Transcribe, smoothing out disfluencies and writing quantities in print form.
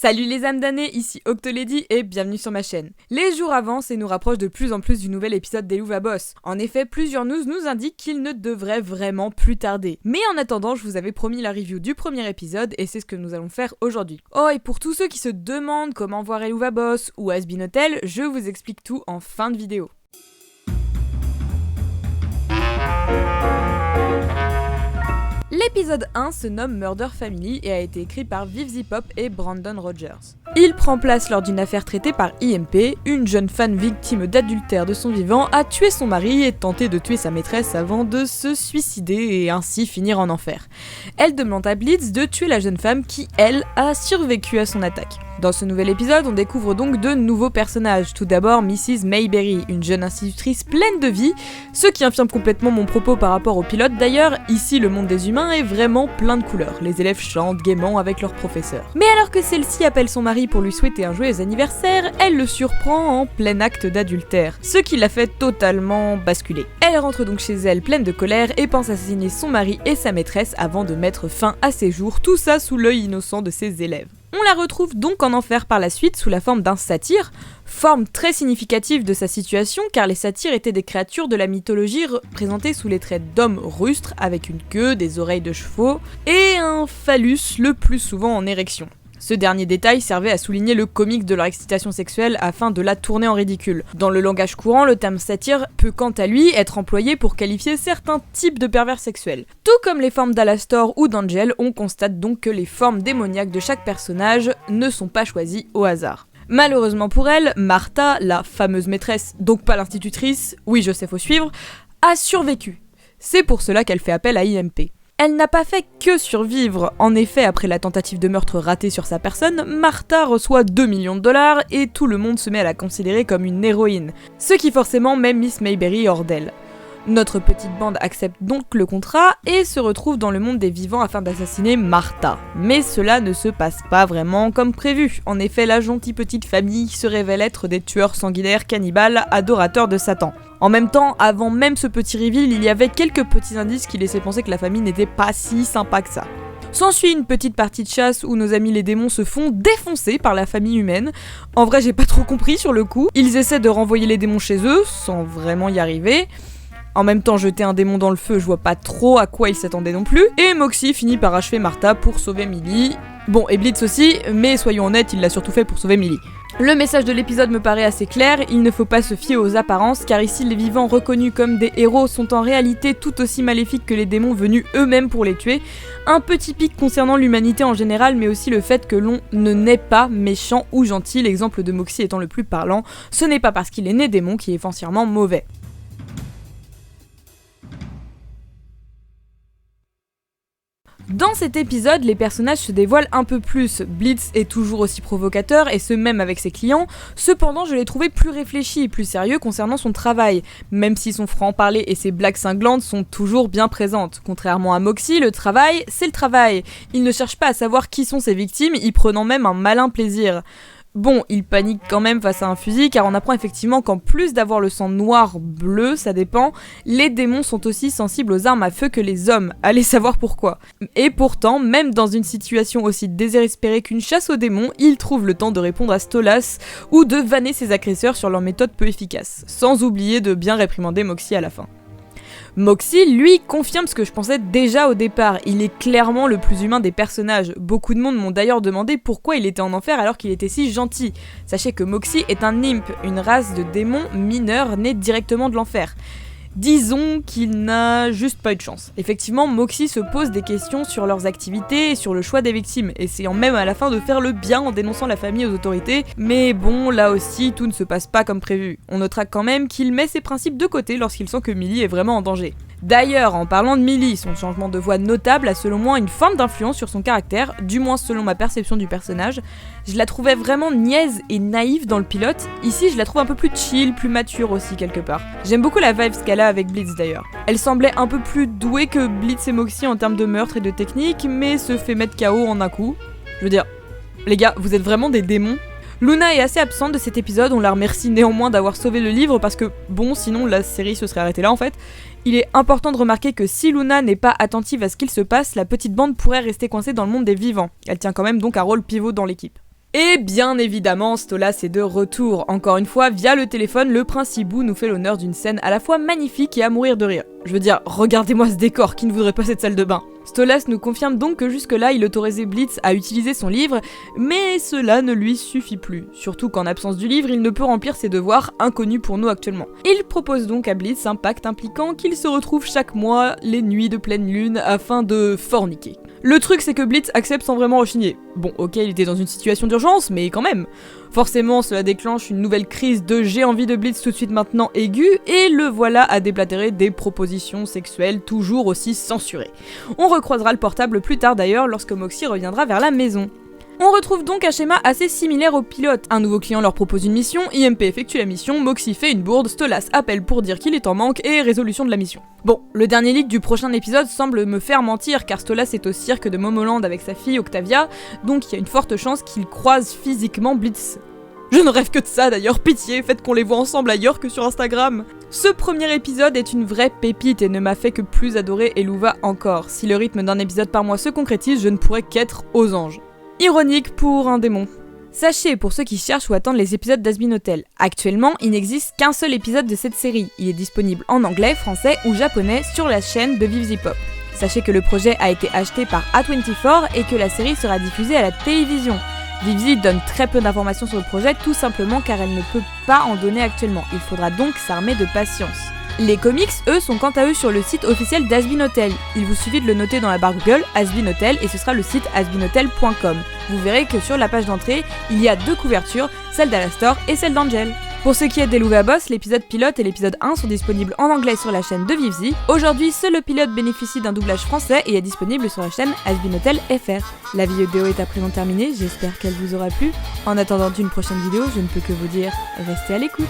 Salut les âmes damnées, ici Octolady et bienvenue sur ma chaîne. Les jours avancent et nous rapprochent de plus en plus du nouvel épisode d'Hellouva Boss. En effet, plusieurs news nous indiquent qu'il ne devrait vraiment plus tarder. Mais en attendant, je vous avais promis la review du premier épisode et c'est ce que nous allons faire aujourd'hui. Oh, et pour tous ceux qui se demandent comment voir Hellouva Boss ou Has Been Hotel, je vous explique tout en fin de vidéo. L'épisode 1 se nomme Murder Family et a été écrit par Viv Zipop et Brandon Rogers. Il prend place lors d'une affaire traitée par IMP, une jeune femme victime d'adultère de son vivant a tué son mari et tenté de tuer sa maîtresse avant de se suicider et ainsi finir en enfer. Elle demande à Blitz de tuer la jeune femme qui, elle, a survécu à son attaque. Dans ce nouvel épisode, on découvre donc de nouveaux personnages. Tout d'abord, Mrs. Mayberry, une jeune institutrice pleine de vie, ce qui infirme complètement mon propos par rapport au pilote. D'ailleurs, ici, le monde des humains est vraiment plein de couleurs. Les élèves chantent gaiement avec leur professeur. Mais alors que celle-ci appelle son mari pour lui souhaiter un joyeux anniversaire, elle le surprend en plein acte d'adultère, ce qui la fait totalement basculer. Elle rentre donc chez elle pleine de colère et pense assassiner son mari et sa maîtresse avant de mettre fin à ses jours, tout ça sous l'œil innocent de ses élèves. On la retrouve donc en enfer par la suite sous la forme d'un satyre, forme très significative de sa situation car les satyres étaient des créatures de la mythologie représentées sous les traits d'hommes rustres avec une queue, des oreilles de chevaux et un phallus le plus souvent en érection. Ce dernier détail servait à souligner le comique de leur excitation sexuelle afin de la tourner en ridicule. Dans le langage courant, le terme satyre peut quant à lui être employé pour qualifier certains types de pervers sexuels. Tout comme les formes d'Alastor ou d'Angel, on constate donc que les formes démoniaques de chaque personnage ne sont pas choisies au hasard. Malheureusement pour elle, Martha, la fameuse maîtresse, donc pas l'institutrice, oui je sais faut suivre, a survécu. C'est pour cela qu'elle fait appel à IMP. Elle n'a pas fait que survivre. En effet, après la tentative de meurtre ratée sur sa personne, Martha reçoit 2 millions de dollars et tout le monde se met à la considérer comme une héroïne. Ce qui forcément met Miss Mayberry hors d'elle. Notre petite bande accepte donc le contrat et se retrouve dans le monde des vivants afin d'assassiner Martha. Mais cela ne se passe pas vraiment comme prévu. En effet, la gentille petite famille se révèle être des tueurs sanguinaires, cannibales, adorateurs de Satan. En même temps, avant même ce petit reveal, il y avait quelques petits indices qui laissaient penser que la famille n'était pas si sympa que ça. S'ensuit une petite partie de chasse où nos amis les démons se font défoncer par la famille humaine. En vrai, j'ai pas trop compris sur le coup. Ils essaient de renvoyer les démons chez eux, sans vraiment y arriver. En même temps, jeter un démon dans le feu, je vois pas trop à quoi il s'attendait non plus. Et Moxie finit par achever Martha pour sauver Millie. Bon, et Blitz aussi, mais soyons honnêtes, il l'a surtout fait pour sauver Millie. Le message de l'épisode me paraît assez clair, il ne faut pas se fier aux apparences, car ici les vivants reconnus comme des héros sont en réalité tout aussi maléfiques que les démons venus eux-mêmes pour les tuer. Un peu typique concernant l'humanité en général, mais aussi le fait que l'on ne naît pas méchant ou gentil, l'exemple de Moxie étant le plus parlant. Ce n'est pas parce qu'il est né démon qu'il est foncièrement mauvais. Dans cet épisode, les personnages se dévoilent un peu plus. Blitz est toujours aussi provocateur, et ce même avec ses clients, cependant je l'ai trouvé plus réfléchi et plus sérieux concernant son travail, même si son franc-parler et ses blagues cinglantes sont toujours bien présentes. Contrairement à Moxie, le travail, c'est le travail. Il ne cherche pas à savoir qui sont ses victimes, y prenant même un malin plaisir. Bon, il panique quand même face à un fusil car on apprend effectivement qu'en plus d'avoir le sang noir, bleu, ça dépend, les démons sont aussi sensibles aux armes à feu que les hommes, allez savoir pourquoi. Et pourtant, même dans une situation aussi désespérée qu'une chasse aux démons, il trouve le temps de répondre à Stolas ou de vanner ses agresseurs sur leur méthode peu efficace, sans oublier de bien réprimander Moxie à la fin. Moxie, lui, confirme ce que je pensais déjà au départ, il est clairement le plus humain des personnages. Beaucoup de monde m'ont d'ailleurs demandé pourquoi il était en enfer alors qu'il était si gentil. Sachez que Moxie est un imp, une race de démons mineurs nés directement de l'enfer. Disons qu'il n'a juste pas eu de chance. Effectivement, Moxie se pose des questions sur leurs activités et sur le choix des victimes, essayant même à la fin de faire le bien en dénonçant la famille aux autorités, mais bon, là aussi, tout ne se passe pas comme prévu. On notera quand même qu'il met ses principes de côté lorsqu'il sent que Millie est vraiment en danger. D'ailleurs, en parlant de Millie, son changement de voix notable a selon moi une forme d'influence sur son caractère, du moins selon ma perception du personnage. Je la trouvais vraiment niaise et naïve dans le pilote, ici je la trouve un peu plus chill, plus mature aussi quelque part. J'aime beaucoup la vibe qu'elle a avec Blitz d'ailleurs. Elle semblait un peu plus douée que Blitz et Moxie en termes de meurtre et de technique, mais se fait mettre KO en un coup. Je veux dire, les gars, vous êtes vraiment des démons ? Luna est assez absente de cet épisode, on la remercie néanmoins d'avoir sauvé le livre parce que, bon, sinon la série se serait arrêtée là en fait. Il est important de remarquer que si Luna n'est pas attentive à ce qu'il se passe, la petite bande pourrait rester coincée dans le monde des vivants. Elle tient quand même donc un rôle pivot dans l'équipe. Et bien évidemment, Stolas est de retour. Encore une fois, via le téléphone, le prince Hibou nous fait l'honneur d'une scène à la fois magnifique et à mourir de rire. Je veux dire, regardez-moi ce décor, qui ne voudrait pas cette salle de bain? Stolas nous confirme donc que jusque-là, il autorisait Blitz à utiliser son livre, mais cela ne lui suffit plus. Surtout qu'en absence du livre, il ne peut remplir ses devoirs inconnus pour nous actuellement. Il propose donc à Blitz un pacte impliquant qu'il se retrouve chaque mois les nuits de pleine lune afin de forniquer. Le truc c'est que Blitz accepte sans vraiment rechigner. Bon ok, il était dans une situation d'urgence, mais quand même. Forcément, cela déclenche une nouvelle crise de j'ai envie de Blitz tout de suite maintenant aiguë, et le voilà à déblatérer des propositions sexuelles toujours aussi censurées. On recroisera le portable plus tard d'ailleurs lorsque Moxie reviendra vers la maison. On retrouve donc un schéma assez similaire au pilote. Un nouveau client leur propose une mission, IMP effectue la mission, Moxie fait une bourde, Stolas appelle pour dire qu'il est en manque et résolution de la mission. Bon, le dernier leak du prochain épisode semble me faire mentir car Stolas est au cirque de Momoland avec sa fille Octavia, donc il y a une forte chance qu'il croise physiquement Blitz. Je ne rêve que de ça d'ailleurs, pitié, faites qu'on les voit ensemble ailleurs que sur Instagram. Ce premier épisode est une vraie pépite et ne m'a fait que plus adorer Eluva encore. Si le rythme d'un épisode par mois se concrétise, je ne pourrais qu'être aux anges. Ironique pour un démon. Sachez, pour ceux qui cherchent ou attendent les épisodes d'Hasbin Hotel, actuellement, il n'existe qu'un seul épisode de cette série. Il est disponible en anglais, français ou japonais sur la chaîne de Viv Zipop. Sachez que le projet a été acheté par A24 et que la série sera diffusée à la télévision. Vivzi donne très peu d'informations sur le projet, tout simplement car elle ne peut pas en donner actuellement. Il faudra donc s'armer de patience. Les comics, eux, sont quant à eux sur le site officiel d'Hasbin Hotel. Il vous suffit de le noter dans la barre Google, Hasbin Hotel, et ce sera le site hasbinhotel.com. Vous verrez que sur la page d'entrée, il y a 2 couvertures, celle d'Alastor et celle d'Angel. Pour ce qui est d'Eluva Boss, l'épisode pilote et l'épisode 1 sont disponibles en anglais sur la chaîne de Vivzi. Aujourd'hui, seul le pilote bénéficie d'un doublage français et est disponible sur la chaîne Hasbin Hotel FR. La vidéo est à présent terminée, j'espère qu'elle vous aura plu. En attendant une prochaine vidéo, je ne peux que vous dire, restez à l'écoute.